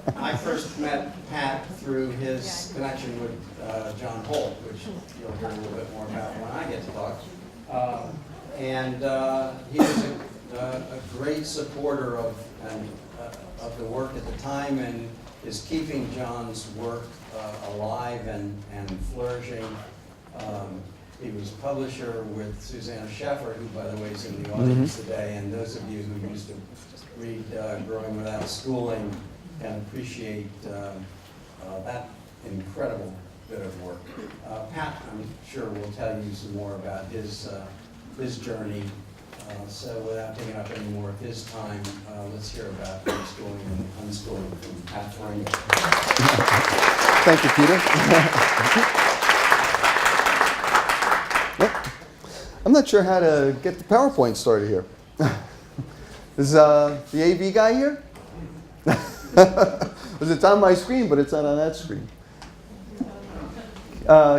I first met Pat through his connection with John Holt, which you'll hear a little bit more about when I get to talk. And he was a great supporter of the work at the time, and is keeping John's work alive and flourishing. He was publisher with Susanna Sheffer, who, by the way, is in the audience today, and those of you who used to read Growing Without Schooling can appreciate that incredible bit of work. Pat, I'm sure, will tell you some more about his journey. So without taking up any more of his time, let's hear about homeschooling and unschooling from Pat Farenga. Thank you, Peter. I'm not sure how to get the PowerPoint started here. Is the AV guy here? Because it's on my screen, but it's not on that screen.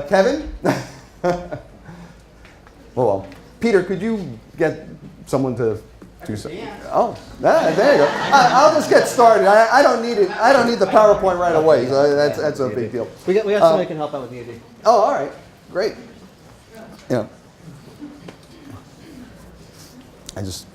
Kevin? Well, Peter, could you get someone to do something? Oh, there you go. I'll just get started. I don't need it. I don't need the PowerPoint right away. So that's a big deal. We got somebody who can help out with the AV. Oh, all right, great. Yeah. I just.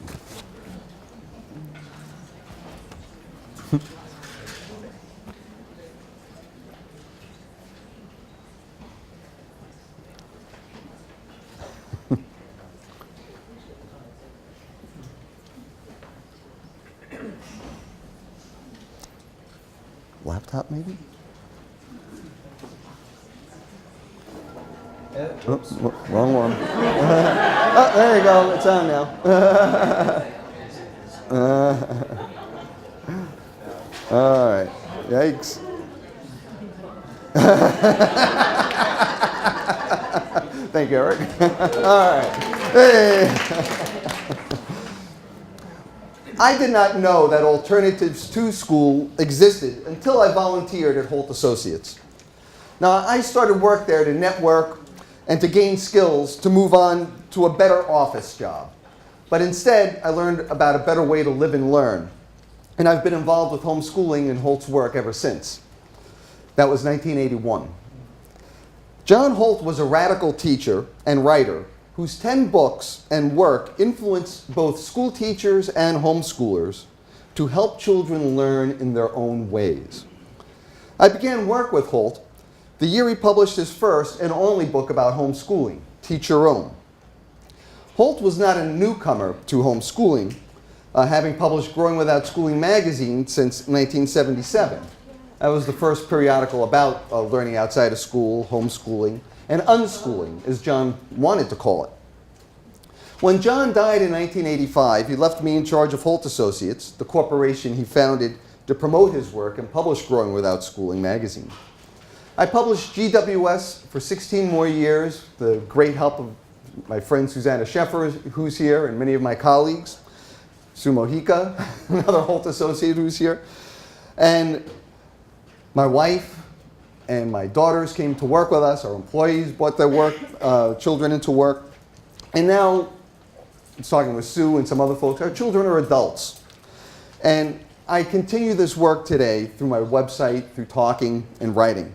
Laptop, maybe? Oops, wrong one. Oh, there you go. It's on now. All right. Yikes. Thank you, Eric. All right. Hey. I did not know that alternatives to school existed until I volunteered at Holt Associates. Now, I started work there to network and to gain skills to move on to a better office job. But instead, I learned about a better way to live and learn. And I've been involved with homeschooling and Holt's work ever since. That was 1981. John Holt was a radical teacher and writer whose 10 books and work influenced both school teachers and homeschoolers to help children learn in their own ways. I began work with Holt the year he published his first and only book about homeschooling, Teach Your Own. Holt was not a newcomer to homeschooling, having published Growing Without Schooling magazine since 1977. That was the first periodical about learning outside of school, homeschooling, and unschooling, as John wanted to call it. When John died in 1985, he left me in charge of Holt Associates, the corporation he founded to promote his work and publish Growing Without Schooling magazine. I published GWS for 16 more years, the great help of my friend Susanna Sheffer, who's here, and many of my colleagues, Sue Mojica, another Holt associate who's here, and my wife and my daughters came to work with us. Our employees brought their work, children into work. And now, I was talking with Sue and some other folks, our children are adults. And I continue this work today through my website, through talking and writing.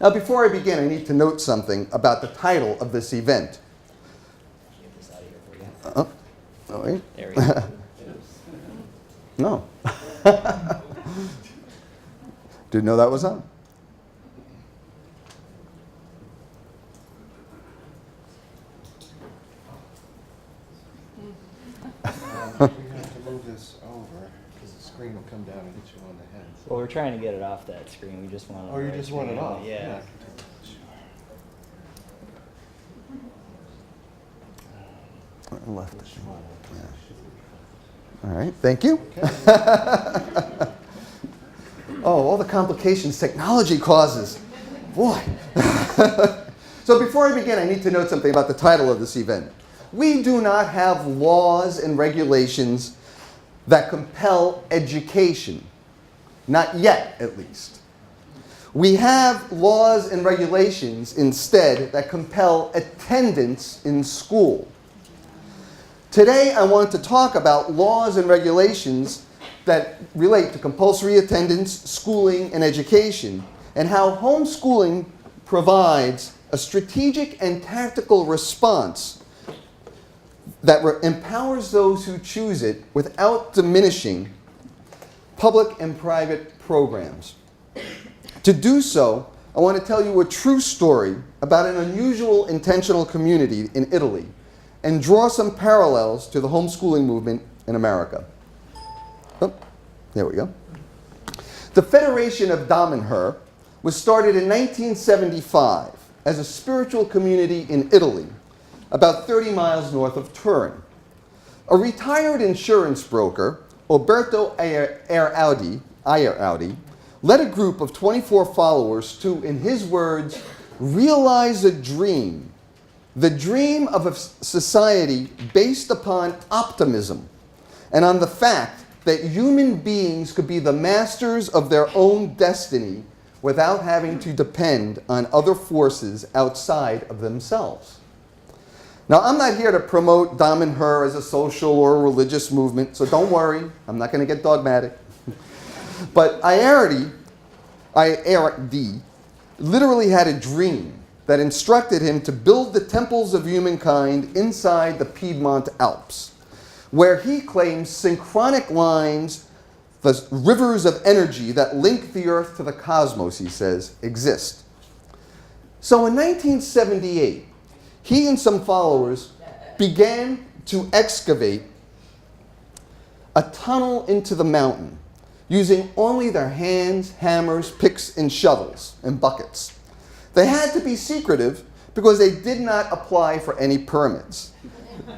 Now, before I begin, I need to note something about the title of this event. Get this out of here for you. Oh, wait. There we go. No. Didn't know that was on. We have to move this over because the screen will come down and hit you on the head. Well, we're trying to get it off that screen. We just want it. Oh, you just want it off? Yeah. Left. Yeah. All right, thank you. Oh, all the complications technology causes. Boy. So before I begin, I need to note something about the title of this event. We do not have laws and regulations that compel education. Not yet, at least. We have laws and regulations instead that compel attendance in school. Today, I want to talk about laws and regulations that relate to compulsory attendance, schooling, and education, and how homeschooling provides a strategic and tactical response that empowers those who choose it without diminishing public and private programs. To do so, I want to tell you a true story about an unusual intentional community in Italy and draw some parallels to the homeschooling movement in America. Oh, there we go. The Federation of Damen-Her was started in 1975 as a spiritual community in Italy, about 30 miles north of Turin. A retired insurance broker, Alberto Aieraudi, led a group of 24 followers to, in his words, realize a dream, the dream of a society based upon optimism and on the fact that human beings could be the masters of their own destiny without having to depend on other forces outside of themselves. Now, I'm not here to promote Damen-Her as a social or religious movement, so don't worry, I'm not going to get dogmatic. But Aieraudi literally had a dream that instructed him to build the temples of humankind inside the Piedmont Alps, where he claims synchronic lines, the rivers of energy that link the earth to the cosmos, he says, exist. So in 1978, he and some followers began to excavate a tunnel into the mountain using only their hands, hammers, picks, and shovels, and buckets. They had to be secretive because they did not apply for any permits.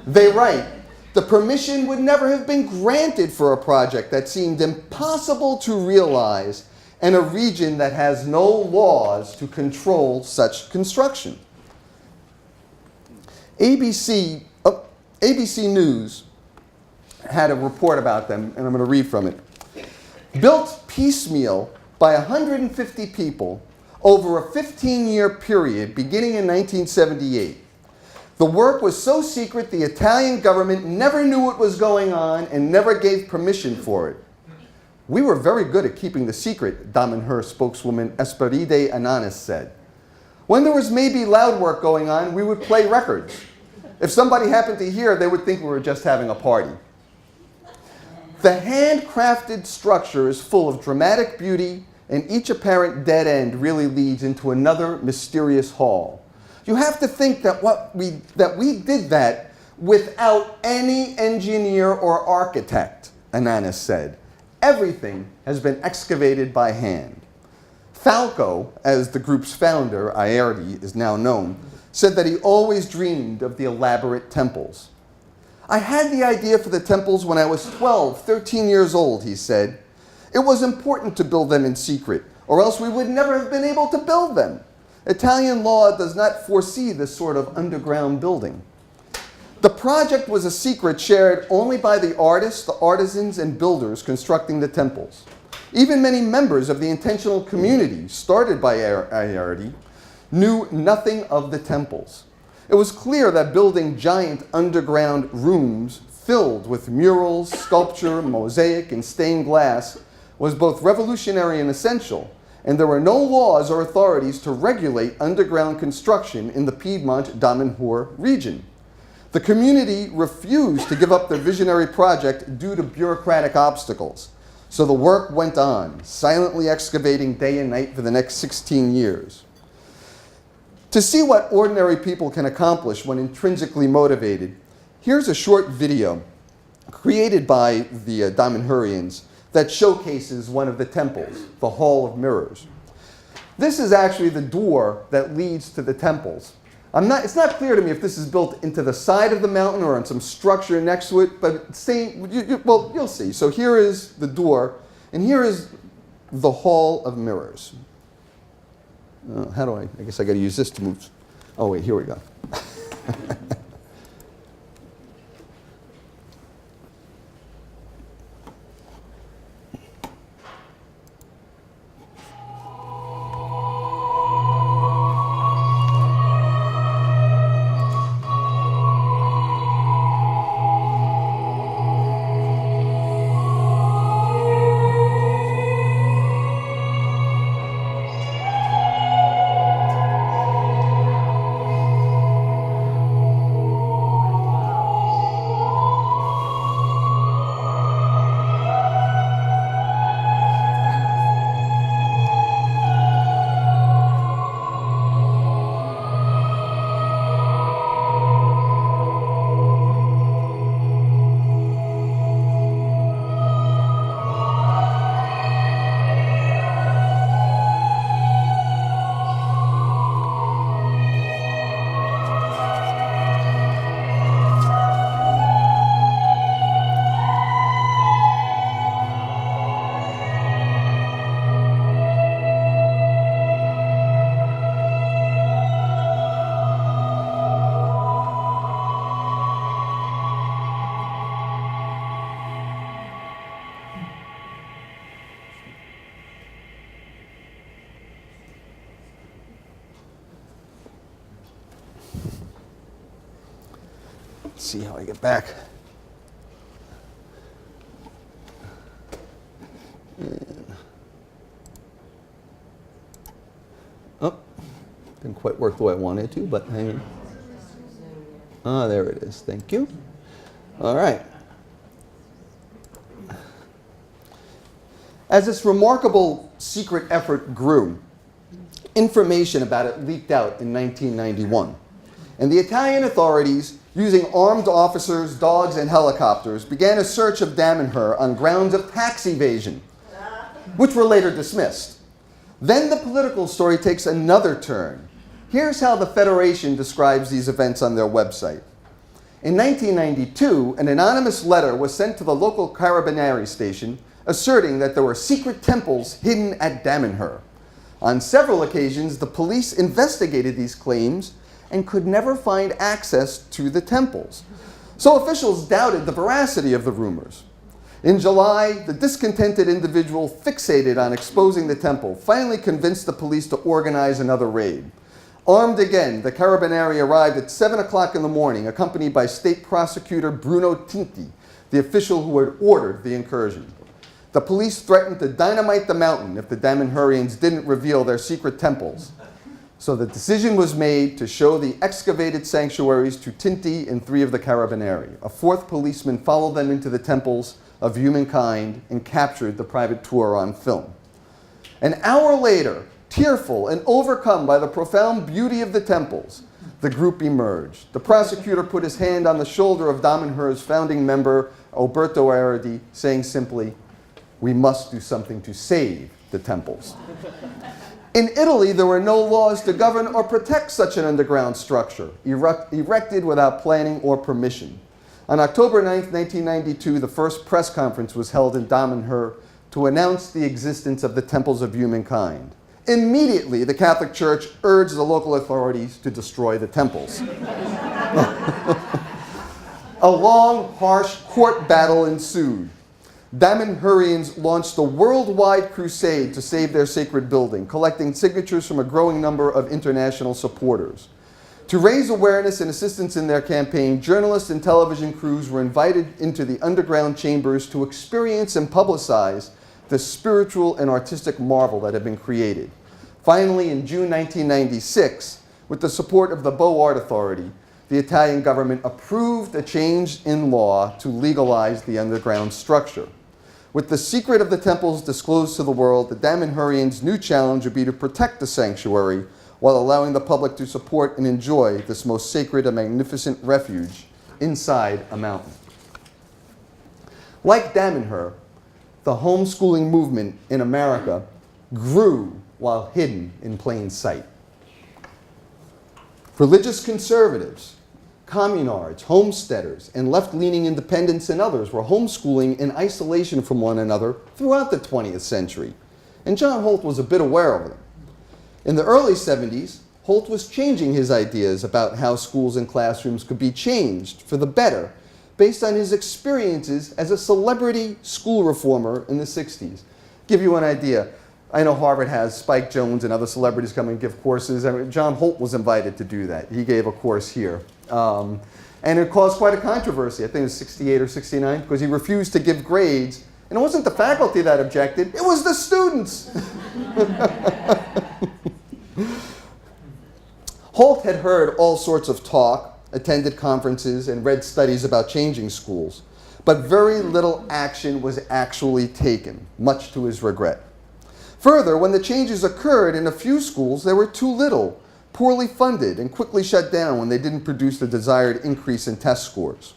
They write, the permission would never have been granted for a project that seemed impossible to realize in a region that has no laws to control such construction. ABC News had a report about them, and I'm going to read from it. Built piecemeal by 150 people over a 15-year period beginning in 1978. The work was so secret the Italian government never knew what was going on and never gave permission for it. We were very good at keeping the secret, Damen-Her spokeswoman Esperide Ananis said. When there was maybe loud work going on, we would play records. If somebody happened to hear, they would think we were just having a party. The handcrafted structure is full of dramatic beauty, and each apparent dead end really leads into another mysterious hall. You have to think that we did that without any engineer or architect, Ananis said. Everything has been excavated by hand. Falco, as the group's founder, Aieraudi, is now known, said that he always dreamed of the elaborate temples. I had the idea for the temples when I was 12, 13 years old, he said. It was important to build them in secret, or else we would never have been able to build them. Italian law does not foresee this sort of underground building. The project was a secret shared only by the artists, the artisans, and builders constructing the temples. Even many members of the intentional community started by Aieraudi knew nothing of the temples. It was clear that building giant underground rooms filled with murals, sculpture, mosaic, and stained glass was both revolutionary and essential, and there were no laws or authorities to regulate underground construction in the Piedmont Damen-Her region. The community refused to give up their visionary project due to bureaucratic obstacles, so the work went on, silently excavating day and night for the next 16 years. To see what ordinary people can accomplish when intrinsically motivated, here's a short video created by the Damen-Herians that showcases one of the temples, the Hall of Mirrors. This is actually the door that leads to the temples. It's not clear to me if this is built into the side of the mountain or on some structure next to it, but well, you'll see. So here is the door, and here is the Hall of Mirrors. I guess I got to use this to move. Oh wait, here we go. see how I get back. Oh, didn't quite work the way I wanted to, but hang on. Ah, there it is. Thank you. All right. As this remarkable secret effort grew, information about it leaked out in 1991. And the Italian authorities, using armed officers, dogs, and helicopters, began a search of Damanhur on grounds of tax evasion, which were later dismissed. Then the political story takes another turn. Here's how the Federation describes these events on their website. In 1992, an anonymous letter was sent to the local Carabinieri station asserting that there were secret temples hidden at Damanhur. On several occasions, the police investigated these claims and could never find access to the temples. So officials doubted the veracity of the rumors. In July, the discontented individual fixated on exposing the temple finally convinced the police to organize another raid. Armed again, the Carabinieri arrived at 7 o'clock in the morning, accompanied by State Prosecutor Bruno Tinti, the official who had ordered the incursion. The police threatened to dynamite the mountain if the Damanhurians didn't reveal their secret temples. So the decision was made to show the excavated sanctuaries to Tinti and 3 of the Carabinieri. A 4th policeman followed them into the temples of humankind and captured the private tour on film. An hour later, tearful and overcome by the profound beauty of the temples, the group emerged. The prosecutor put his hand on the shoulder of Damanhur's founding member, Alberto Eredi, saying simply, "We must do something to save the temples." In Italy, there were no laws to govern or protect such an underground structure, erected without planning or permission. On October 9, 1992, the first press conference was held in Damanhur to announce the existence of the temples of humankind. Immediately, the Catholic Church urged the local authorities to destroy the temples. A long, harsh court battle ensued. Damanhurians launched a worldwide crusade to save their sacred building, collecting signatures from a growing number of international supporters. To raise awareness and assistance in their campaign, journalists and television crews were invited into the underground chambers to experience and publicize the spiritual and artistic marvel that had been created. Finally, in June 1996, with the support of the Beaux Arts Authority, the Italian government approved a change in law to legalize the underground structure. With the secret of the temples disclosed to the world, the Damanhurians' new challenge would be to protect the sanctuary while allowing the public to support and enjoy this most sacred and magnificent refuge inside a mountain. Like Damanhur, the homeschooling movement in America grew while hidden in plain sight. Religious conservatives, communards, homesteaders, and left-leaning independents and others were homeschooling in isolation from one another throughout the 20th century, and John Holt was a bit aware of them. In the early 70s, Holt was changing his ideas about how schools and classrooms could be changed for the better based on his experiences as a celebrity school reformer in the 60s. Give you an idea, I know Harvard has Spike Jones and other celebrities come and give courses. I mean, John Holt was invited to do that. He gave a course here. And it caused quite a controversy. I think it was 68 or 69, because he refused to give grades. And it wasn't the faculty that objected, it was the students. Holt had heard all sorts of talk, attended conferences, and read studies about changing schools. But very little action was actually taken, much to his regret. Further, when the changes occurred in a few schools, they were too little, poorly funded, and quickly shut down when they didn't produce the desired increase in test scores.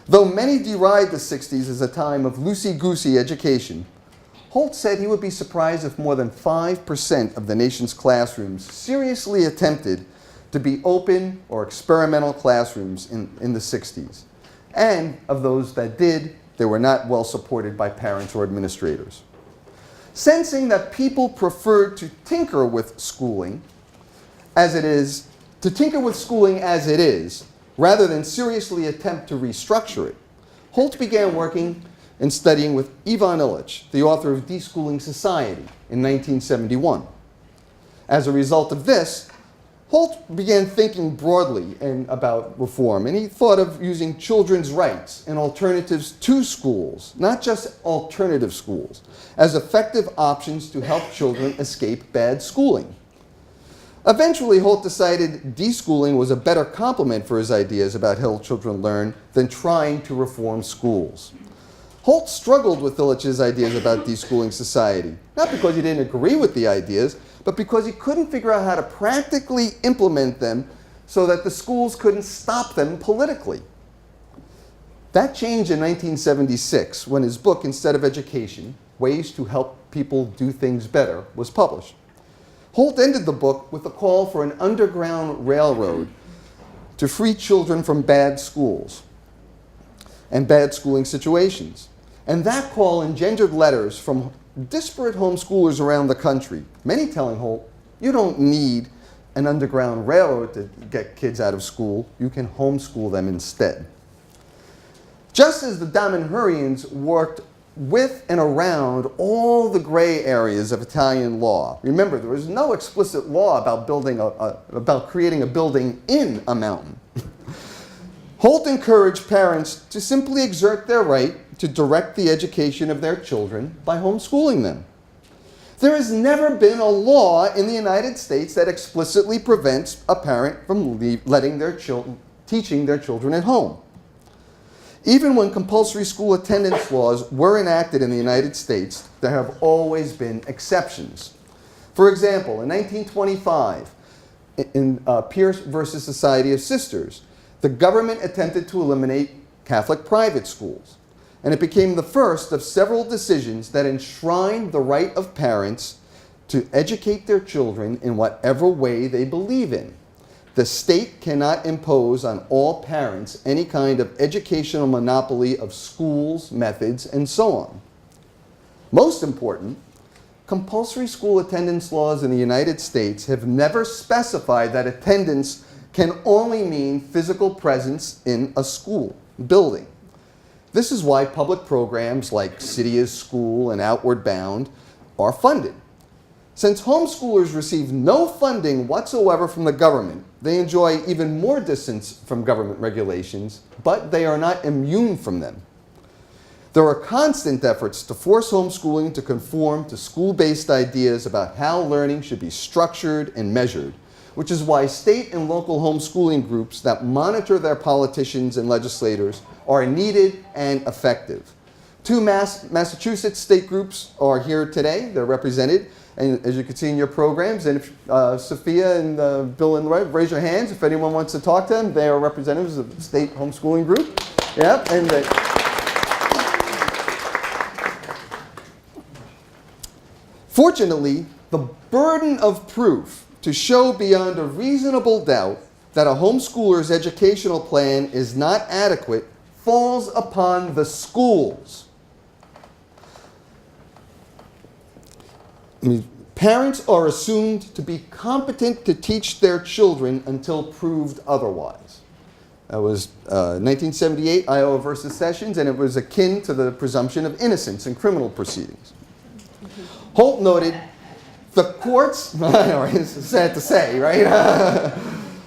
Though many deride the 60s as a time of loosey-goosey education, Holt said he would be surprised if more than 5% of the nation's classrooms seriously attempted to be open or experimental classrooms in the 60s. And of those that did, they were not well supported by parents or administrators. Sensing that people preferred to tinker with schooling as it is, rather than seriously attempt to restructure it, Holt began working and studying with Ivan Illich, the author of Deschooling Society, in 1971. As a result of this, Holt began thinking broadly about reform, and he thought of using children's rights and alternatives to schools, not just alternative schools, as effective options to help children escape bad schooling. Eventually, Holt decided deschooling was a better complement for his ideas about how children learn than trying to reform schools. Holt struggled with Illich's ideas about deschooling society, not because he didn't agree with the ideas, but because he couldn't figure out how to practically implement them so that the schools couldn't stop them politically. That changed in 1976 when his book, Instead of Education, Ways to Help People Do Things Better, was published. Holt ended the book with a call for an underground railroad to free children from bad schools and bad schooling situations. And that call engendered letters from disparate homeschoolers around the country, many telling Holt, you don't need an underground railroad to get kids out of school, you can homeschool them instead. Just as the Damanhurians worked with and around all the gray areas of Italian law. Remember, there was no explicit law about about creating a building in a mountain. Holt encouraged parents to simply exert their right to direct the education of their children by homeschooling them. There has never been a law in the United States that explicitly prevents a parent from teaching their children at home. Even when compulsory school attendance laws were enacted in the United States, there have always been exceptions. For example, in 1925, in Pierce versus Society of Sisters, the government attempted to eliminate Catholic private schools, and it became the first of several decisions that enshrined the right of parents to educate their children in whatever way they believe in. The state cannot impose on all parents any kind of educational monopoly of schools, methods, and so on. Most important, compulsory school attendance laws in the United States have never specified that attendance can only mean physical presence in a school building. This is why public programs like City is School and Outward Bound are funded. Since homeschoolers receive no funding whatsoever from the government, they enjoy even more distance from government regulations, but they are not immune from them. There are constant efforts to force homeschooling to conform to school-based ideas about how learning should be structured and measured, which is why state and local homeschooling groups that monitor their politicians and legislators are needed and effective. Two Massachusetts state groups are here today. They're represented, and as you can see in your programs, and if Sophia and Bill and Lorraine, raise your hands if anyone wants to talk to them. They are representatives of the state homeschooling group. Yeah, and fortunately, the burden of proof to show beyond a reasonable doubt that a homeschooler's educational plan is not adequate falls upon the schools. Parents are assumed to be competent to teach their children until proved otherwise. That was 1978, Iowa versus Sessions, and it was akin to the presumption of innocence in criminal proceedings. Holt noted, the courts, I know, it's sad to say, right?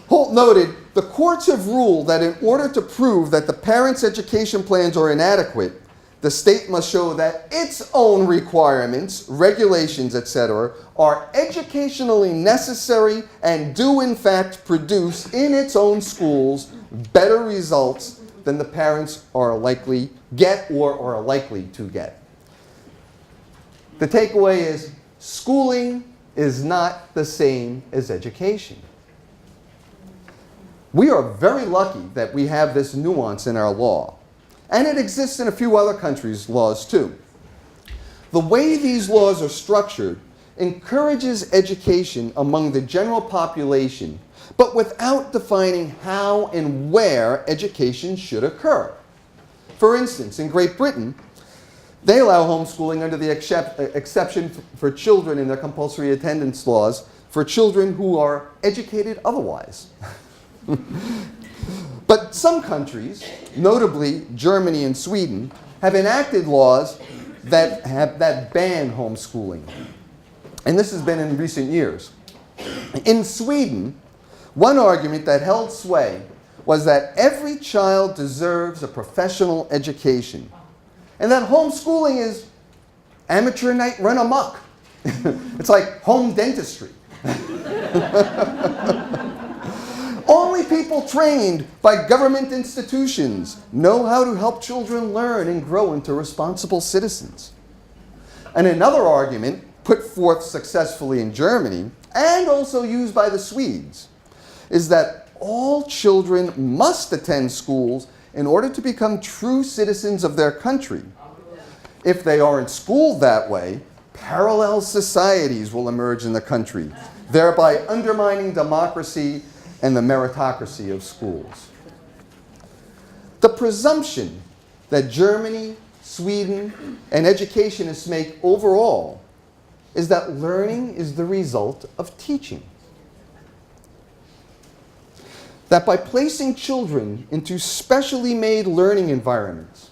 Holt noted, the courts have ruled that in order to prove that the parents' education plans are inadequate, the state must show that its own requirements, regulations, etc., are educationally necessary and do in fact produce in its own schools better results than the parents are likely get or are likely to get. The takeaway is schooling is not the same as education. We are very lucky that we have this nuance in our law. And it exists in a few other countries' laws too. The way these laws are structured encourages education among the general population, but without defining how and where education should occur. For instance, in Great Britain, they allow homeschooling under the exception for children in their compulsory attendance laws for children who are educated otherwise. But some countries, notably Germany and Sweden, have enacted laws that ban homeschooling. And this has been in recent years. In Sweden, One argument that held sway was that every child deserves a professional education, and that homeschooling is amateur night run amok. It's like home dentistry. Only people trained by government institutions know how to help children learn and grow into responsible citizens. And another argument, put forth successfully in Germany, and also used by the Swedes, is that all children must attend schools in order to become true citizens of their country. If they aren't schooled that way, parallel societies will emerge in the country, thereby undermining democracy and the meritocracy of schools. The presumption that Germany, Sweden, and educationists make overall is that learning is the result of teaching. That by placing children into specially made learning environments,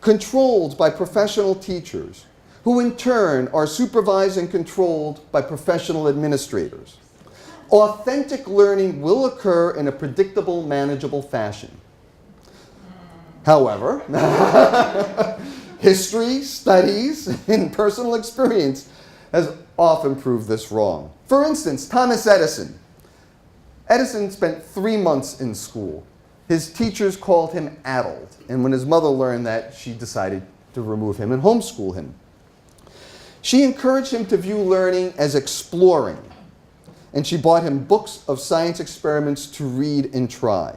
controlled by professional teachers, who in turn are supervised and controlled by professional administrators, authentic learning will occur in a predictable, manageable fashion. However, history, studies, and personal experience has often proved this wrong. For instance, Thomas Edison. Edison spent 3 months in school. His teachers called him addled, and when his mother learned that, she decided to remove him and homeschool him. She encouraged him to view learning as exploring, and she bought him books of science experiments to read and try.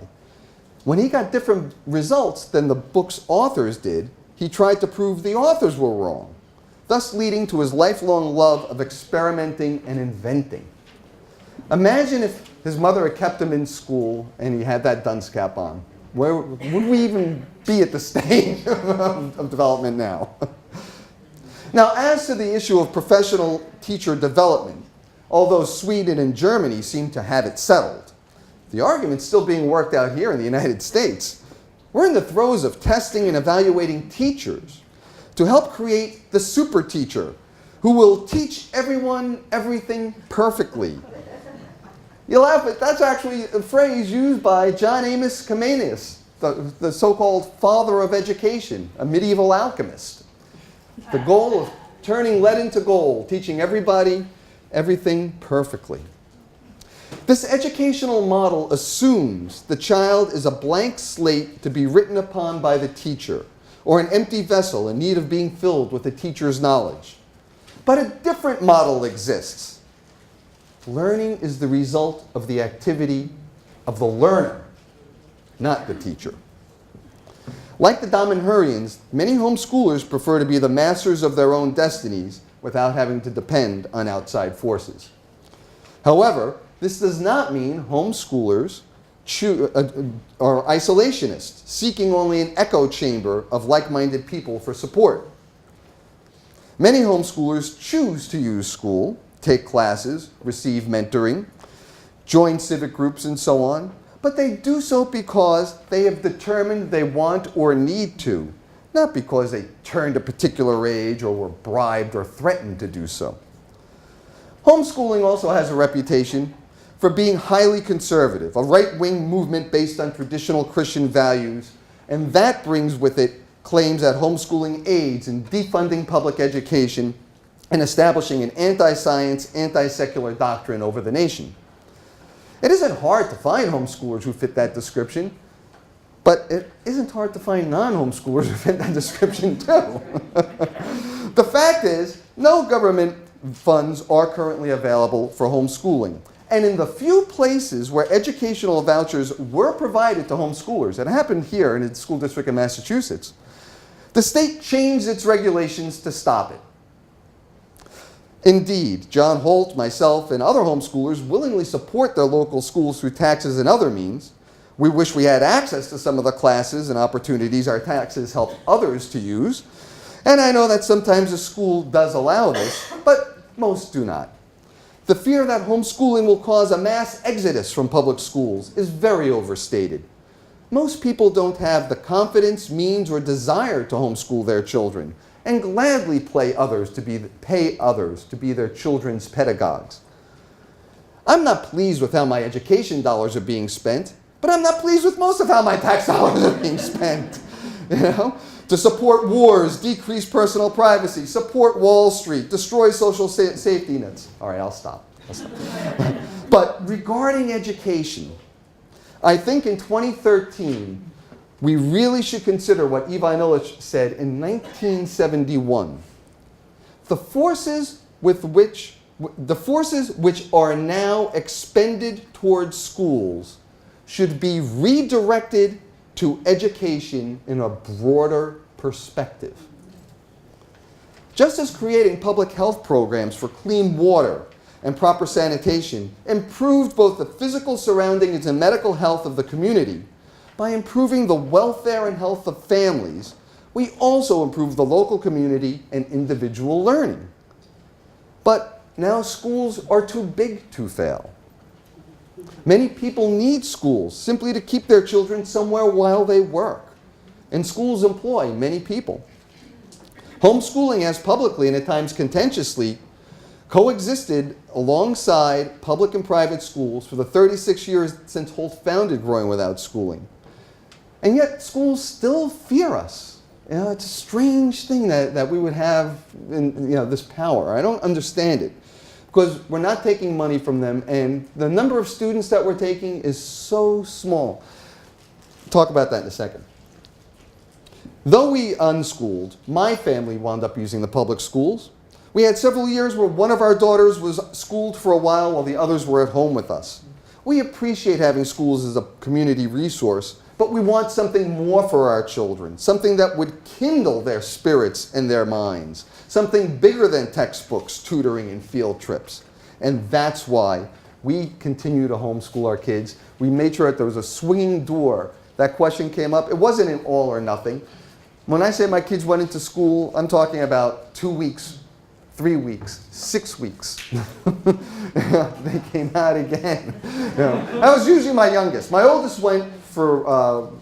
When he got different results than the book's authors did, he tried to prove the authors were wrong, thus leading to his lifelong love of experimenting and inventing. Imagine if his mother had kept him in school and he had that dunce cap on. Where would we even be at the stage of development now? Now, as to the issue of professional teacher development, although Sweden and Germany seem to have it settled, the argument's still being worked out here in the United States. We're in the throes of testing and evaluating teachers to help create the super teacher who will teach everyone everything perfectly. You laugh, but that's actually a phrase used by John Amos Comenius, the so-called father of education, a medieval alchemist. The goal of turning lead into gold, teaching everybody everything perfectly. This educational model assumes the child is a blank slate to be written upon by the teacher, or an empty vessel in need of being filled with the teacher's knowledge. But a different model exists. Learning is the result of the activity of the learner, not the teacher. Like the Damen-Hurrians, many homeschoolers prefer to be the masters of their own destinies without having to depend on outside forces. However, this does not mean homeschoolers are isolationists, seeking only an echo chamber of like-minded people for support. Many homeschoolers choose to use school, take classes, receive mentoring, join civic groups, and so on, but they do so because they have determined they want or need to, not because they turned a particular age or were bribed or threatened to do so. Homeschooling also has a reputation for being highly conservative, a right-wing movement based on traditional Christian values, and that brings with it claims that homeschooling aids in defunding public education and establishing an anti-science, anti-secular doctrine over the nation. It isn't hard to find homeschoolers who fit that description, but it isn't hard to find non-homeschoolers who fit that description too. The fact is, no government funds are currently available for homeschooling. And in the few places where educational vouchers were provided to homeschoolers, it happened here in the school district in Massachusetts, the state changed its regulations to stop it. Indeed, John Holt, myself, and other homeschoolers willingly support their local schools through taxes and other means. We wish we had access to some of the classes and opportunities our taxes help others to use. And I know that sometimes a school does allow this, but most do not. The fear that homeschooling will cause a mass exodus from public schools is very overstated. Most people don't have the confidence, means, or desire to homeschool their children, and gladly pay others to be their children's pedagogues. I'm not pleased with how my education dollars are being spent, but I'm not pleased with most of how my tax dollars are being spent. You know? To support wars, decrease personal privacy, support Wall Street, destroy social safety nets. All right, I'll stop. But regarding education, I think in 2013, we really should consider what Ivan Illich said in 1971. The forces which are now expended towards schools should be redirected to education in a broader perspective. Just as creating public health programs for clean water and proper sanitation improved both the physical surroundings and medical health of the community, by improving the welfare and health of families, we also improve the local community and individual learning. But now schools are too big to fail. Many people need schools simply to keep their children somewhere while they work. And schools employ many people. Homeschooling has publicly and at times contentiously coexisted alongside public and private schools for the 36 years since Holt founded Growing Without Schooling. And yet schools still fear us. You know, it's a strange thing that we would have this power. I don't understand it. Because we're not taking money from them, and the number of students that we're taking is so small. Talk about that in a second. Though we unschooled, my family wound up using the public schools. We had several years where one of our daughters was schooled for a while the others were at home with us. We appreciate having schools as a community resource, but we want something more for our children, something that would kindle their spirits and their minds, something bigger than textbooks, tutoring, and field trips. And that's why we continue to homeschool our kids. We made sure that there was a swinging door. That question came up. It wasn't an all or nothing. When I say my kids went into school, I'm talking about 2 weeks, 3 weeks, 6 weeks. They came out again. That was usually my youngest. My oldest went for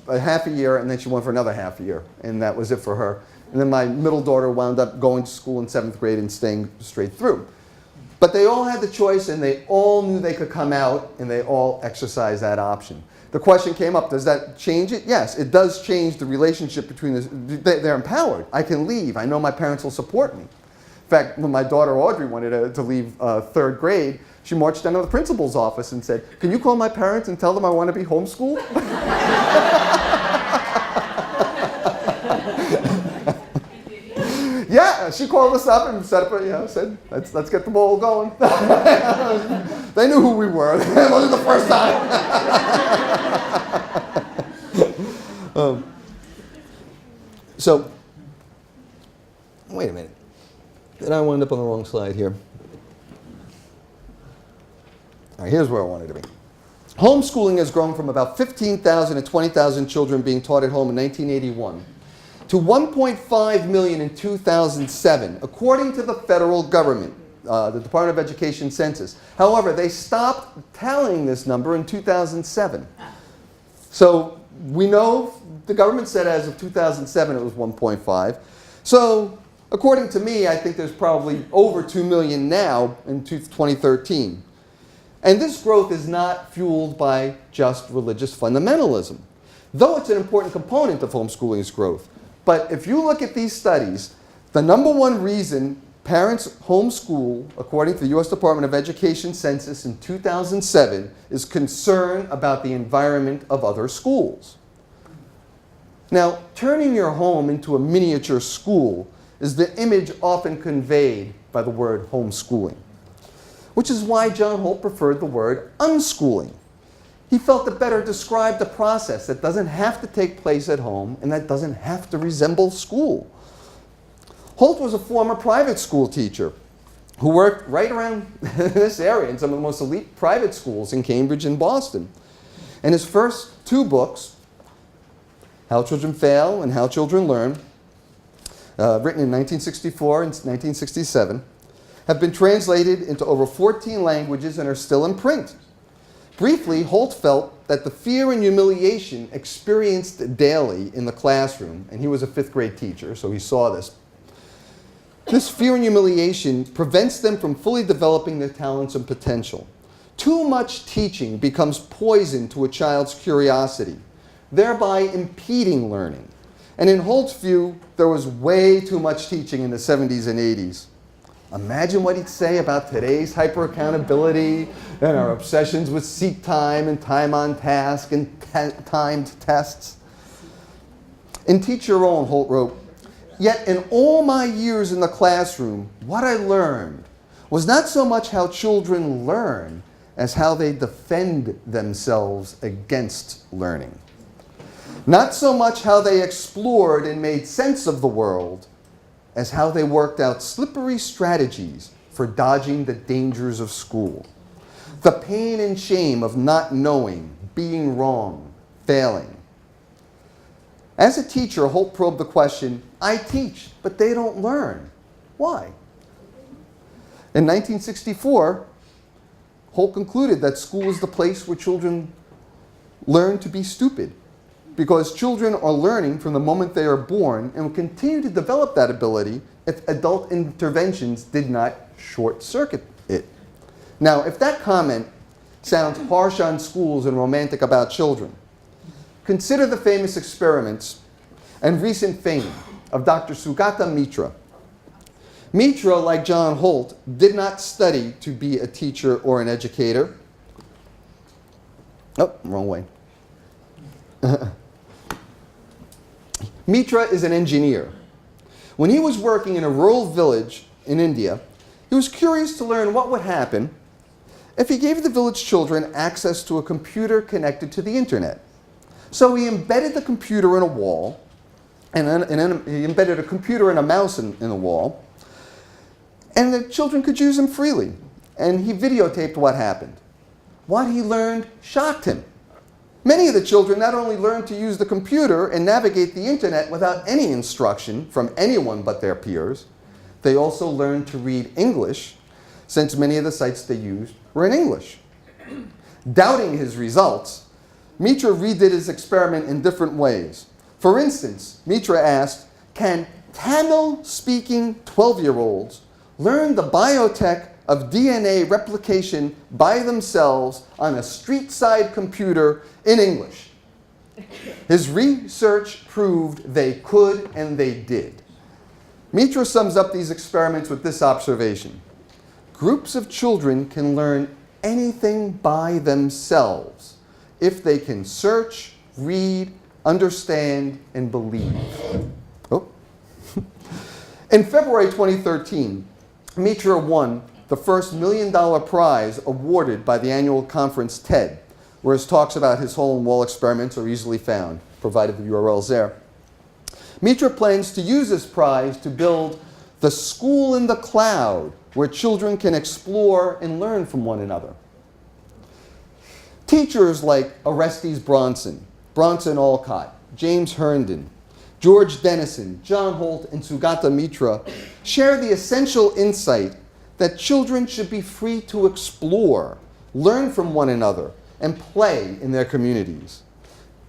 a half a year, and then she went for another half a year, and that was it for her. And then my middle daughter wound up going to school in 7th grade and staying straight through. But they all had the choice, and they all knew they could come out, and they all exercised that option. The question came up, does that change it? Yes, it does change the relationship between they're empowered. I can leave. I know my parents will support me. In fact, when my daughter Audrey wanted to leave 3rd grade, she marched down to the principal's office and said, "Can you call my parents and tell them I want to be homeschooled?" Yeah, she called us up and set up, said, let's get the ball going. They knew who we were. It wasn't the first time. So, wait a minute. Did I wind up on the wrong slide here? All right, here's where I wanted to be. Homeschooling has grown from about 15,000 to 20,000 children being taught at home in 1981 to 1.5 million in 2007, according to the federal government, the Department of Education census. However, they stopped tallying this number in 2007. So we know the government said as of 2007 it was 1.5. So according to me, I think there's probably over 2 million now in 2013. And this growth is not fueled by just religious fundamentalism, though it's an important component of homeschooling's growth. But if you look at these studies, the number one reason parents homeschool, according to the U.S. Department of Education census in 2007, is concern about the environment of other schools. Now, turning your home into a miniature school is the image often conveyed by the word homeschooling, which is why John Holt preferred the word unschooling. He felt it better described the process that doesn't have to take place at home and that doesn't have to resemble school. Holt was a former private school teacher who worked right around this area in some of the most elite private schools in Cambridge and Boston. And his first 2 books, How Children Fail and How Children Learn, written in 1964 and 1967, have been translated into over 14 languages and are still in print. Briefly, Holt felt that the fear and humiliation experienced daily in the classroom, and he was a 5th grade teacher, so he saw this. This fear and humiliation prevents them from fully developing their talents and potential. Too much teaching becomes poison to a child's curiosity, thereby impeding learning. And in Holt's view, there was way too much teaching in the 70s and 80s. Imagine what he'd say about today's hyper-accountability and our obsessions with seat time and time on task and timed tests. In Teach Your Own, Holt wrote, "Yet in all my years in the classroom, what I learned was not so much how children learn as how they defend themselves against learning. Not so much how they explored and made sense of the world as how they worked out slippery strategies for dodging the dangers of school. The pain and shame of not knowing, being wrong, failing." As a teacher, Holt probed the question, "I teach, but they don't learn. Why?" In 1964, Holt concluded that school is the place where children learn to be stupid, because children are learning from the moment they are born and will continue to develop that ability if adult interventions did not short-circuit it. Now, if that comment sounds harsh on schools and romantic about children, consider the famous experiments and recent fame of Dr. Sugata Mitra. Mitra, like John Holt, did not study to be a teacher or an educator. Oh, wrong way. Mitra is an engineer. When he was working in a rural village in India, he was curious to learn what would happen if he gave the village children access to a computer connected to the internet. So he embedded the computer in a wall, and he embedded a computer and a mouse in the wall, and the children could use them freely. And he videotaped what happened. What he learned shocked him. Many of the children not only learned to use the computer and navigate the internet without any instruction from anyone but their peers, they also learned to read English, since many of the sites they used were in English. Doubting his results, Mitra redid his experiment in different ways. For instance, Mitra asked, "Can Tamil-speaking 12-year-olds learn the biotech of DNA replication by themselves on a street-side computer in English?" His research proved they could, and they did. Mitra sums up these experiments with this observation: groups of children can learn anything by themselves if they can search, read, understand, and believe. Oh. In February 2013, Mitra won the first $1 million prize awarded by the annual conference TED, where his talks about his hole-in-wall experiments are easily found, provided the URLs there. Mitra plans to use this prize to build the school in the cloud, where children can explore and learn from one another. Teachers like Orestes Bronson, Bronson Alcott, James Herndon, George Dennison, John Holt, and Sugata Mitra share the essential insight that children should be free to explore, learn from one another, and play in their communities.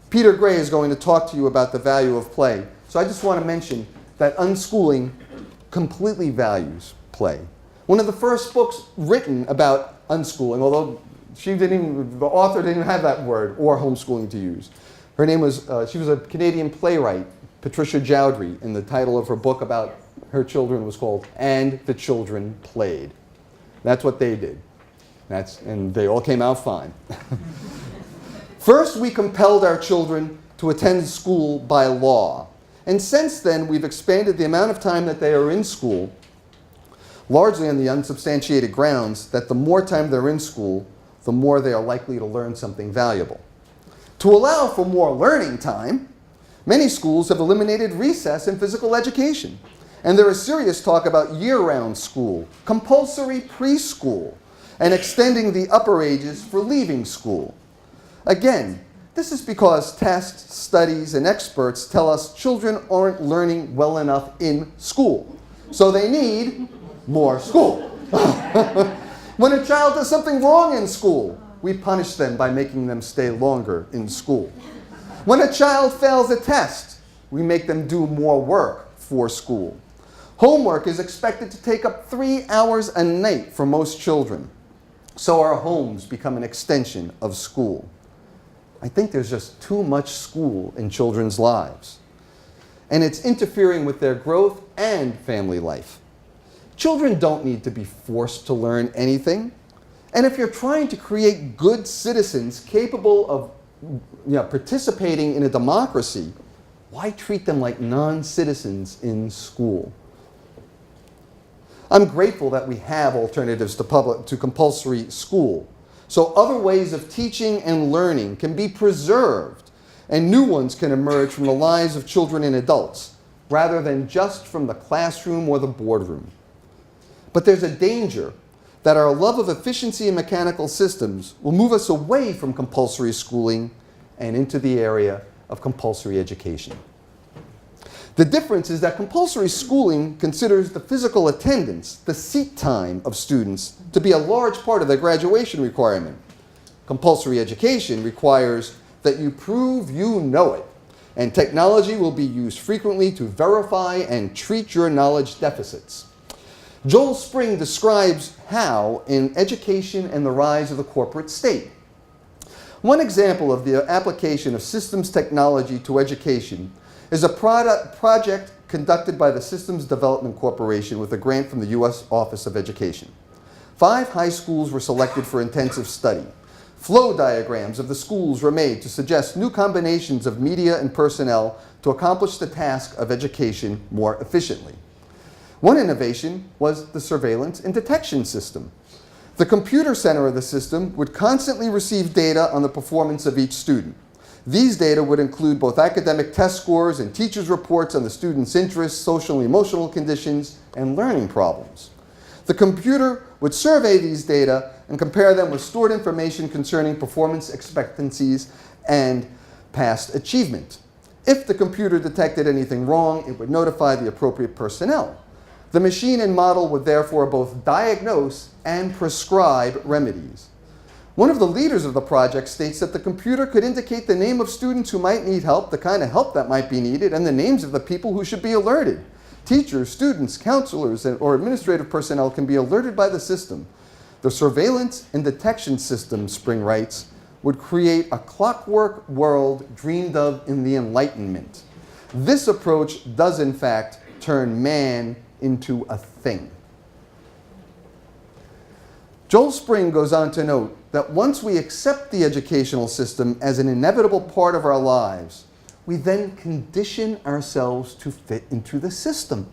Peter Gray is going to talk to you about the value of play. So I just want to mention that unschooling completely values play. One of the first books written about unschooling, although the author didn't have that word or homeschooling to use. Her name was, she was a Canadian playwright, Patricia Jowdry, and the title of her book about her children was called "And the Children Played." That's what they did. And they all came out fine. First, we compelled our children to attend school by law. And since then, we've expanded the amount of time that they are in school, largely on the unsubstantiated grounds that the more time they're in school, the more they are likely to learn something valuable. To allow for more learning time, many schools have eliminated recess in physical education. And there is serious talk about year-round school, compulsory preschool, and extending the upper ages for leaving school. Again, this is because tests, studies, and experts tell us children aren't learning well enough in school. So they need more school. When a child does something wrong in school, we punish them by making them stay longer in school. When a child fails a test, we make them do more work for school. Homework is expected to take up 3 hours a night for most children. so our homes become an extension of school. I think there's just too much school in children's lives, and it's interfering with their growth and family life. Children don't need to be forced to learn anything, and if you're trying to create good citizens capable of participating in a democracy, why treat them like non-citizens in school? I'm grateful that we have alternatives to compulsory school, so other ways of teaching and learning can be preserved and new ones can emerge from the lives of children and adults, rather than just from the classroom or the boardroom. But there's a danger that our love of efficiency in mechanical systems will move us away from compulsory schooling and into the area of compulsory education. The difference is that compulsory schooling considers the physical attendance, the seat time of students, to be a large part of their graduation requirement. Compulsory education requires that you prove you know it, and technology will be used frequently to verify and treat your knowledge deficits. Joel Spring describes how in Education and the Rise of the Corporate State. One example of the application of systems technology to education is a project conducted by the Systems Development Corporation with a grant from the U.S. Office of Education. 5 high schools were selected for intensive study. Flow diagrams of the schools were made to suggest new combinations of media and personnel to accomplish the task of education more efficiently. One innovation was the surveillance and detection system. The computer center of the system would constantly receive data on the performance of each student. These data would include both academic test scores and teachers' reports on the students' interests, social and emotional conditions, and learning problems. The computer would survey these data and compare them with stored information concerning performance expectancies and past achievement. If the computer detected anything wrong, it would notify the appropriate personnel. The machine and model would therefore both diagnose and prescribe remedies. One of the leaders of the project states that the computer could indicate the name of students who might need help, the kind of help that might be needed, and the names of the people who should be alerted. Teachers, students, counselors, or administrative personnel can be alerted by the system. The surveillance and detection system, Spring writes, would create a clockwork world dreamed of in the Enlightenment. This approach does in fact turn man into a thing. Joel Spring goes on to note that once we accept the educational system as an inevitable part of our lives, we then condition ourselves to fit into the system.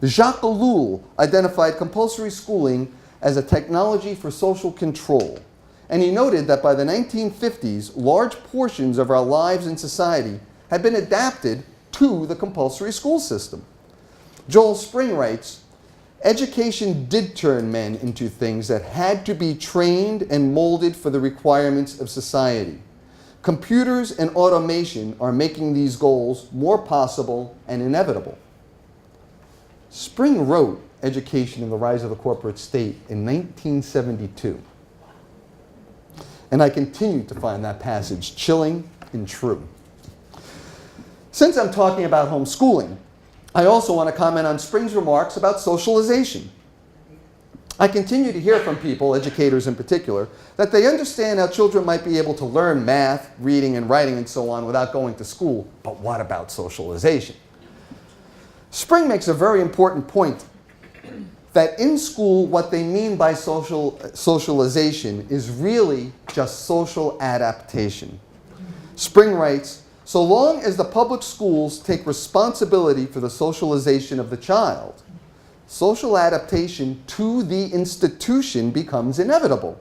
Jacques Ellul identified compulsory schooling as a technology for social control, and he noted that by the 1950s, large portions of our lives in society had been adapted to the compulsory school system. Joel Spring writes, education did turn men into things that had to be trained and molded for the requirements of society. Computers and automation are making these goals more possible and inevitable. Spring wrote Education and the Rise of the Corporate State in 1972. And I continue to find that passage chilling and true. Since I'm talking about homeschooling, I also want to comment on Spring's remarks about socialization. I continue to hear from people, educators in particular, that they understand how children might be able to learn math, reading, and writing, and so on without going to school, but what about socialization? Spring makes a very important point that in school, what they mean by socialization is really just social adaptation. Spring writes, so long as the public schools take responsibility for the socialization of the child, social adaptation to the institution becomes inevitable.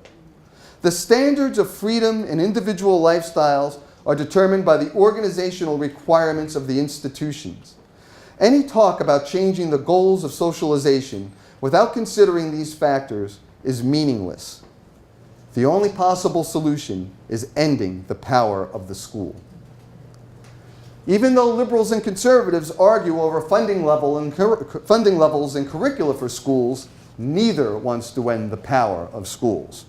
The standards of freedom and individual lifestyles are determined by the organizational requirements of the institutions. Any talk about changing the goals of socialization without considering these factors is meaningless. The only possible solution is ending the power of the school. Even though liberals and conservatives argue over funding levels and curricula for schools, neither wants to end the power of schools.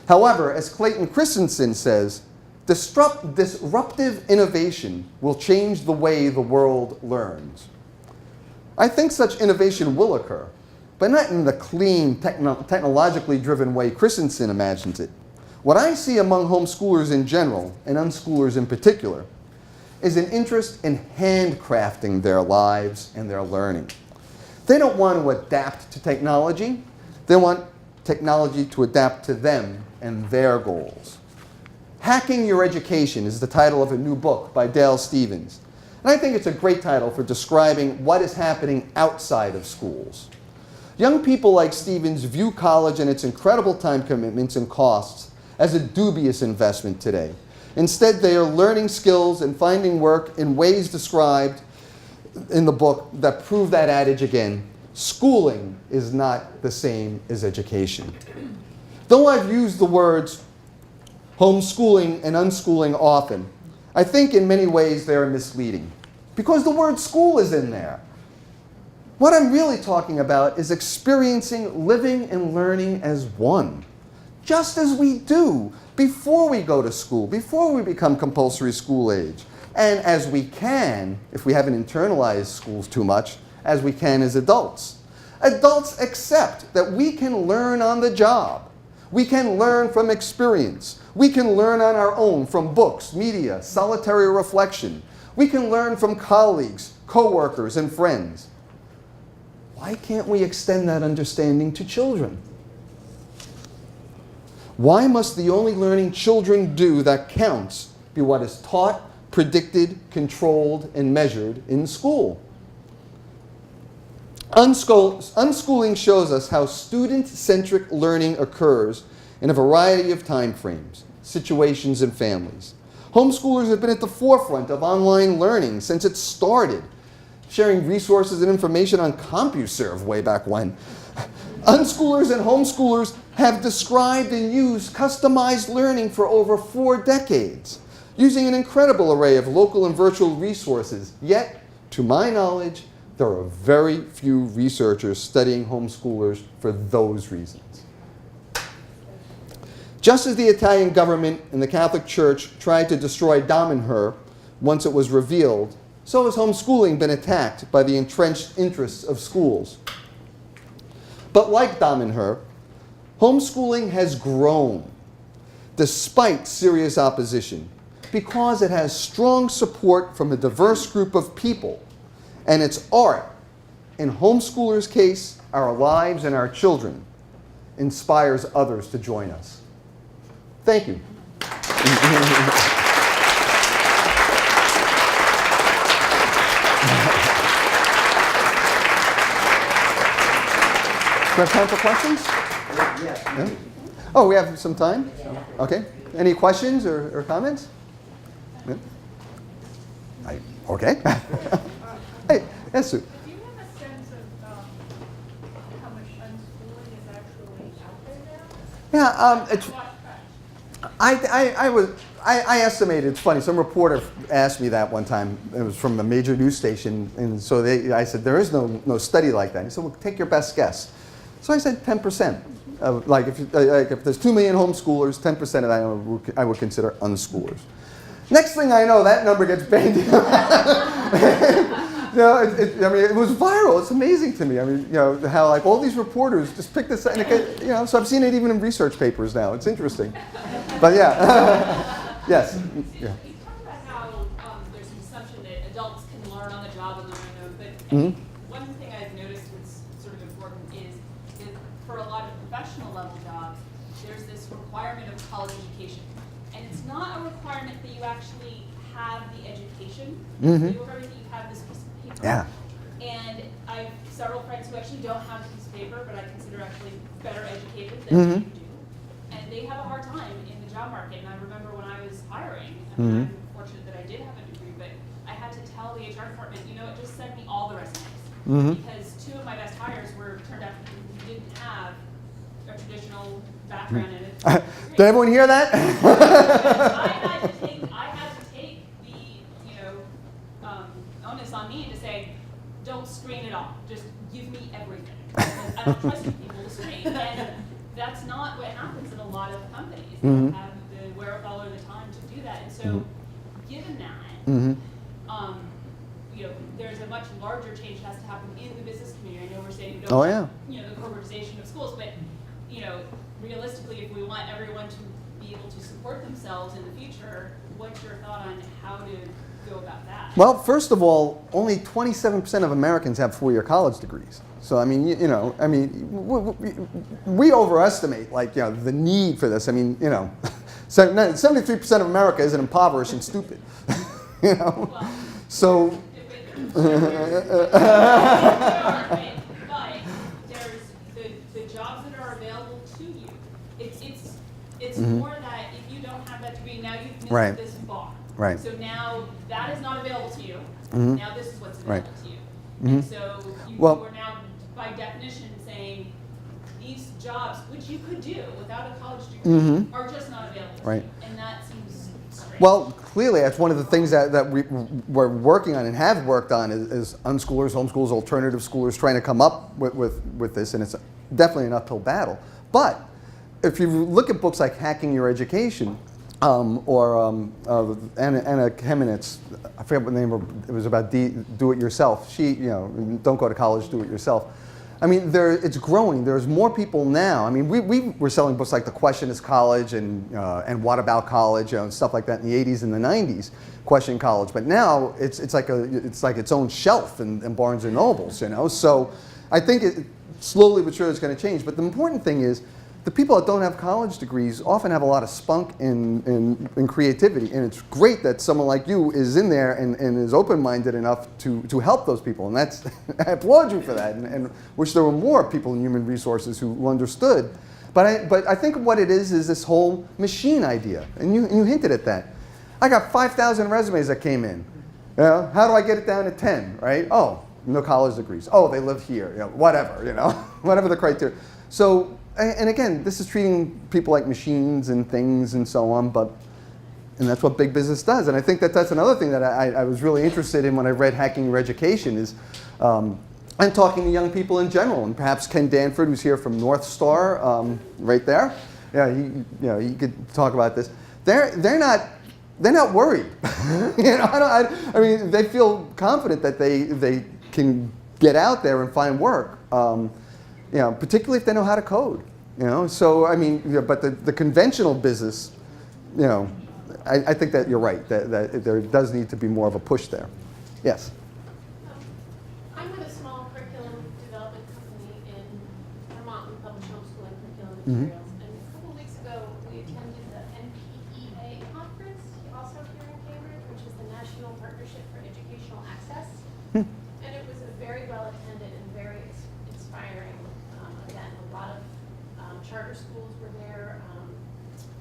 However, as Clayton Christensen says, disruptive innovation will change the way the world learns. I think such innovation will occur, but not in the clean, technologically driven way Christensen imagines it. What I see among homeschoolers in general, and unschoolers in particular, is an interest in handcrafting their lives and their learning. They don't want to adapt to technology. They want technology to adapt to them and their goals. Hacking Your Education is the title of a new book by Dale Stevens. And I think it's a great title for describing what is happening outside of schools. Young people like Stevens view college and its incredible time commitments and costs as a dubious investment today. Instead, they are learning skills and finding work in ways described in the book that prove that adage again. Schooling is not the same as education. Though I've used the words homeschooling and unschooling often, I think in many ways they are misleading because the word school is in there. What I'm really talking about is experiencing living and learning as one, just as we do before we go to school, before we become compulsory school age, and as we can, if we haven't internalized schools too much, as we can as adults. Adults accept that we can learn on the job. We can learn from experience. We can learn on our own from books, media, solitary reflection. We can learn from colleagues, coworkers, and friends. Why can't we extend that understanding to children? Why must the only learning children do that counts be what is taught, predicted, controlled, and measured in school? Unschooling shows us how student-centric learning occurs in a variety of time frames, situations, and families. Homeschoolers have been at the forefront of online learning since it started, sharing resources and information on CompuServe way back when. Unschoolers and homeschoolers have described and used customized learning for over 4 decades, using an incredible array of local and virtual resources. Yet, to my knowledge, there are very few researchers studying homeschoolers for those reasons. Just as the Italian government and the Catholic Church tried to destroy Dom and Her once it was revealed, so has homeschooling been attacked by the entrenched interests of schools. But like Dom and Her, homeschooling has grown despite serious opposition because it has strong support from a diverse group of people, and its art, in homeschoolers' case, our lives and our children, inspires others to join us. Thank you. Do we have time for questions? Yeah? Oh, we have some time? Okay. Any questions or comments? Yeah? Okay. Hey, yes, Sue. Do you have a sense of how much unschooling is actually out there now? Yeah, it's, I estimated, it's funny, some reporter asked me that one time. It was from a major news station, and so I said, there is no study like that. He said, well, take your best guess. So I said 10%. Like if there's 2 million homeschoolers, 10% of that I would consider unschoolers. Next thing I know, that number gets bandied around. It was viral. It's amazing to me. I mean, how like all these reporters just pick this, and so I've seen it even in research papers now. It's interesting. But yeah, yes. Yeah. You talked about how there's an assumption that adults can learn on the job and learn on their own, but Mm-hmm. one thing I've noticed that's sort of important is that for a lot of professional level jobs, there's this requirement of college education. And it's not a requirement that you actually have the education. Mm-hmm. It's a requirement that you have this piece of paper. Yeah. And I have several friends who actually don't have a piece of paper, but I consider actually better educated than Mm-hmm. you do. And they have a hard time in the job market. And I remember when I was hiring, Mm-hmm. I'm fortunate that I did have a degree, but I had to tell the HR department, just send me all the resumes. Mm-hmm. Because 2 of my best hires turned out to be people who didn't have a traditional background in it. Did everyone hear that? I had to take the onus on me to say, don't screen it all. Just give me everything. Because I don't trust you people to screen. And that's not what happens in a lot of companies. They don't have the wherewithal or the time to do that. And so, given that, there's a much larger change that has to happen in the business community. I know we're saying we don't Oh, want, yeah. the corporatization of schools, but, realistically, if we want everyone to be able to support themselves in the future, what's your thought on how to go about that? Well, first of all, only 27% of Americans have four-year college degrees. So I mean, we overestimate the need for this. I mean, 73% of America isn't impoverished and stupid. Well, So. but there's the jobs that are available to you. It's more that if you don't have that degree, now you've missed Right. this bar. Right. So now that is not available to you. Now this is what's Right. available to you. And so you Well- are now, by definition, saying these jobs, which you could do without a college degree, are just not available to Right. you. And that seems strange. Well, clearly, that's one of the things that we're working on and have worked on is unschoolers, homeschoolers, alternative schoolers trying to come up with this, and it's definitely an uphill battle. But if you look at books like Hacking Your Education, or Anna Kamenetz, I forget what the name of it was about do it yourself. She, don't go to college, do it yourself. I mean, it's growing. There's more people now. I mean, we were selling books like The Question is College and What About College, and stuff like that in the 80s and the 90s, Question College. But now it's like its own shelf in Barnes and Nobles, So I think slowly but surely it's going to change. But the important thing is, the people that don't have college degrees often have a lot of spunk and creativity, and it's great that someone like you is in there and is open-minded enough to help those people, and that's I applaud you for that, and wish there were more people in human resources who understood. But I think what it is this whole machine idea, and you hinted at that. I got 5,000 resumes that came in. How do I get it down to 10? Right? Oh, no college degrees. Oh, they live here. Whatever. Whatever the criteria. So. And again, this is treating people like machines and things and so on, and that's what big business does. And I think that's another thing that I was really interested in when I read Hacking Your Education is, and talking to young people in general, and perhaps Ken Danford, who's here from North Star, right there. Yeah, he could talk about this. They're not worried. I mean, they feel confident that they can get out there and find work. Particularly if they know how to code, So I mean, but the conventional business, I think that you're right that there does need to be more of a push there. Yes. I'm with a small curriculum development company in Vermont. We publish homeschooling curriculum materials. And a couple of weeks ago, we attended the NPEA conference, also here in Cambridge, which is the National Partnership for Educational Access. And it was a very well attended and very inspiring event. A lot of charter schools were there,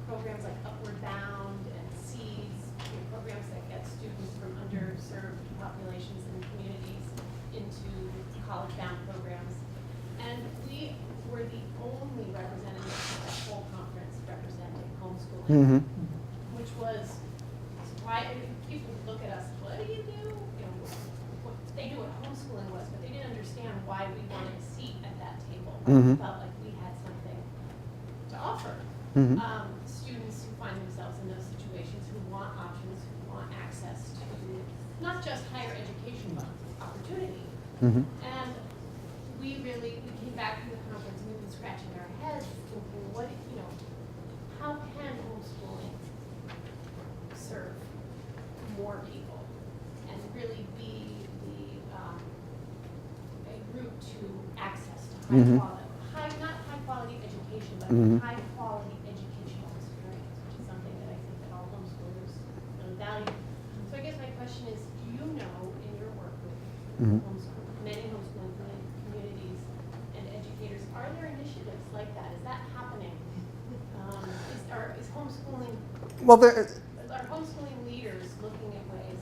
programs like Upward Bound and Seeds, programs that get students from underserved populations and communities into college-bound programs. And we were the only representatives at that whole conference representing homeschooling, which was surprising. People would look at us, what do you do? They knew what homeschooling was, but they didn't understand why we wanted a seat at that table. We felt like we had something to offer. Students who find themselves in those situations, who want options, who want access to not just higher education, but opportunity. And we came back from the conference and we've been scratching our heads thinking, how can homeschooling serve more people and really be a route to access to not high quality education, but high quality educational experience, which is something that I think that all homeschoolers really value. So I guess my question is, do you know in your work with many homeschooling communities and educators, are there initiatives like that? Is that happening? Is homeschooling? Well, Are homeschooling leaders looking at ways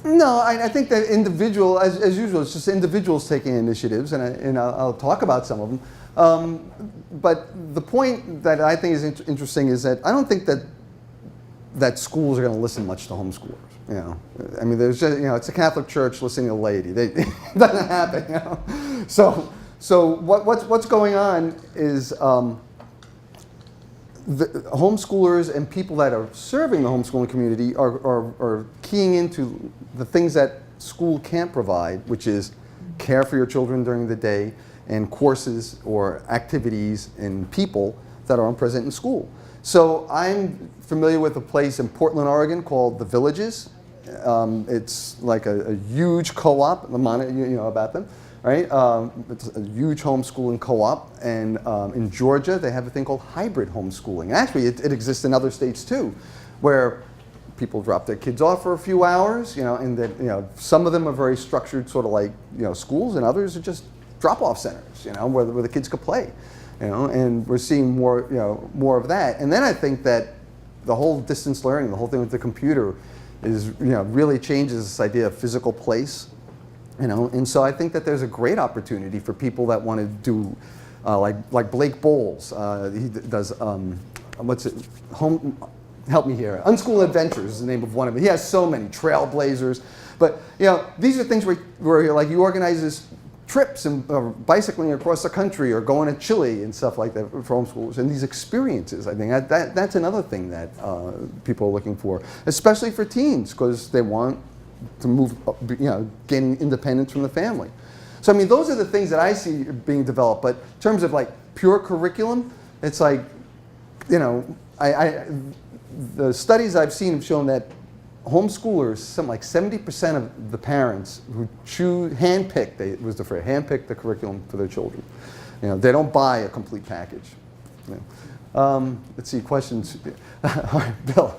of No, I think that individual, as usual, it's just individuals taking initiatives, and I'll talk about some of them. But the point that I think is interesting is that I don't think that schools are going to listen much to homeschoolers. I mean, there's just, it's a Catholic Church listening to a lady. It doesn't happen. So what's going on is the homeschoolers and people that are serving the homeschooling community are keying into the things that school can't provide, which is care for your children during the day and courses or activities and people that aren't present in school. So I'm familiar with a place in Portland, Oregon called The Villages. It's like a huge co-op, you know about them, right? It's a huge homeschooling co-op. And in Georgia, they have a thing called hybrid homeschooling. Actually, it exists in other states too, where people drop their kids off for a few hours, you know, and that, you know, some of them are very structured, sort of like, you know, schools, and others are just drop-off centers, you know, where the kids could play, you know, and we're seeing more, you know, more of that. And then I think that the whole distance learning, the whole thing with the computer is, you know, really changes this idea of physical place, you know, and so I think that there's a great opportunity for people that want to do, like Blake Bowles, he does, what's it, help me here, Unschool Adventures is the name of one of them. He has so many, Trailblazers, but, you know, these are things where like you organize this trips and bicycling across the country or going to Chile and stuff like that for homeschoolers, and these experiences. I think that's another thing that people are looking for, especially for teens, because they want to move, you know, gain independence from the family. So I mean, those are the things that I see being developed. But in terms of like pure curriculum, it's like, you know, the studies I've seen have shown that homeschoolers, something like 70% of the parents who handpick the curriculum for their children. You know, they don't buy a complete package. You know. Let's see, questions. All right, Bill.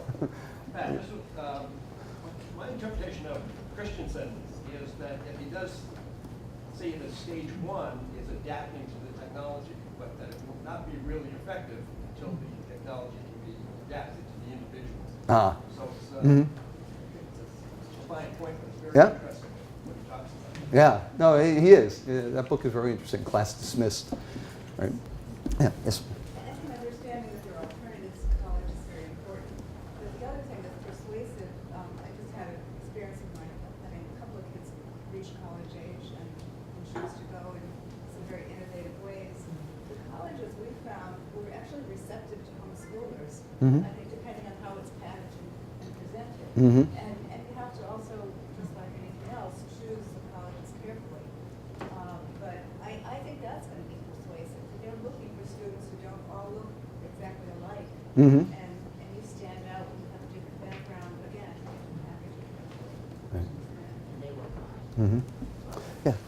Pat, my interpretation of Christensen is that if he does say that stage one is adapting to the technology, but that it will not be really effective until the technology can be adapted to the individual. So it's a fine point, but it's very interesting what he talks about. Yeah, no, he is. That book is very interesting. Class dismissed. Right? Yeah. Yes. I think understanding that there are alternatives to college is very important. But the other thing that's persuasive, I just had an experience of mine having a couple of kids reach college age and choose to go in some very innovative ways. The colleges we found were actually receptive to homeschoolers. I think depending on how it's packaged and presented. And you have to also, just like anything else, choose the colleges carefully. But I think that's going to be persuasive. They're looking for students who don't all look exactly alike. And you stand out when you have a different background, again, different packaging. Right. And they work hard. Yeah.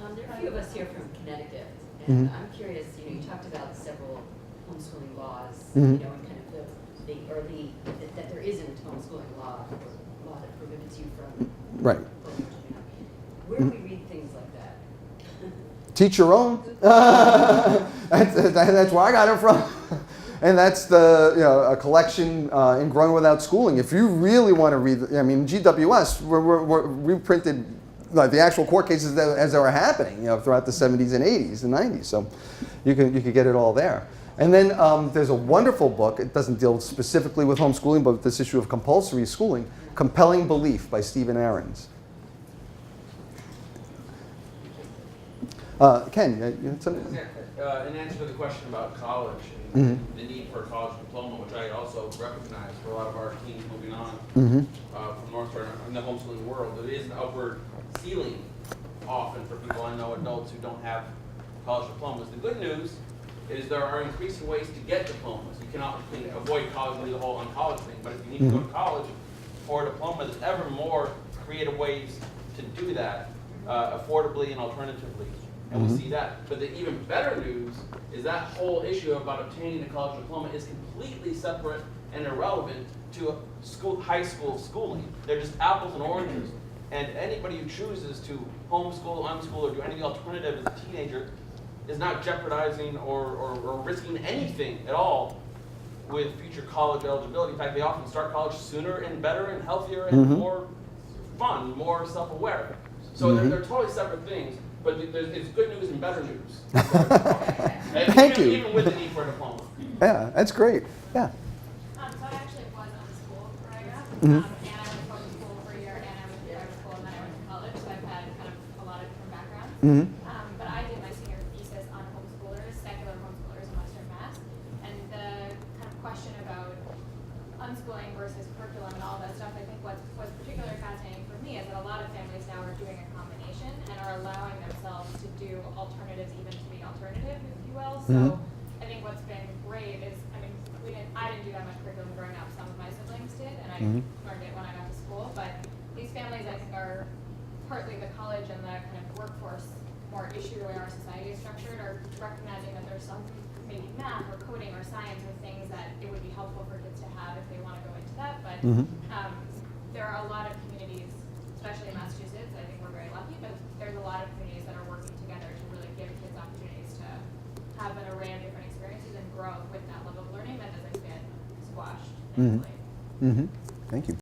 There are a few of us here from Connecticut, and I'm curious, you know, you talked about several homeschooling laws, you know, and kind of the early, that there isn't homeschooling law, or law that prohibits you from Right. Where do we read things like that? Teach your own. That's where I got it from. And that's a collection in Growing Without Schooling. If you really want to read, I mean, GWS, we printed like the actual court cases as they were happening, you know, throughout the 70s and 80s and 90s. So you could get it all there. And then there's a wonderful book. It doesn't deal specifically with homeschooling, but with this issue of compulsory schooling, Compelling Belief by Stephen Ahrens. Ken, you had something? In answer to the question about college and the need for a college diploma, which I also recognize for a lot of our teens moving on from Northward in the homeschooling world, there is an upward ceiling often for people. I know adults who don't have college diplomas. The good news is there are increasing ways to get diplomas. You cannot avoid college and do the whole on-college thing, but if you need to go to college for a diploma, there's ever more creative ways to do that affordably and alternatively. And we see that. But the even better news is that whole issue about obtaining a college diploma is completely separate and irrelevant to high school schooling. They're just apples and oranges. And anybody who chooses to homeschool, unschool, or do any alternative as a teenager is not jeopardizing or risking anything at all with future college eligibility. In fact, they often start college sooner and better and healthier and more fun, more self-aware. So they're totally separate things. But it's good news and better news. Thank you. Even with the need for a diploma. Yeah, that's great. Yeah. So I actually was on the school where I grew up, and I went to public school for a year, and I went to private school, and then I went to college, so I've had kind of a lot of different backgrounds. But I did my senior thesis on homeschoolers, secular homeschoolers in Western Mass, and the kind of question about unschooling versus curriculum and all that stuff, I think what's particularly fascinating for me is that a lot of families now are doing a combination and are allowing themselves to do alternatives even to the alternative, if you will. So I think what's been great is, I mean, I didn't do that much curriculum growing up. Some of my siblings did, and I learned it when I got to school. But these families, I think, are partly the college and the kind of workforce, more issue the way our society is structured, are recognizing that there's some maybe math or coding or science or things that it would be helpful for kids to have if they want to go into that. But there are a lot of communities, especially in Massachusetts, I think we're very lucky, but there's a lot of communities that are working together to really give kids opportunities to have an array of different experiences and grow with that level of learning that doesn't get squashed. Thank you.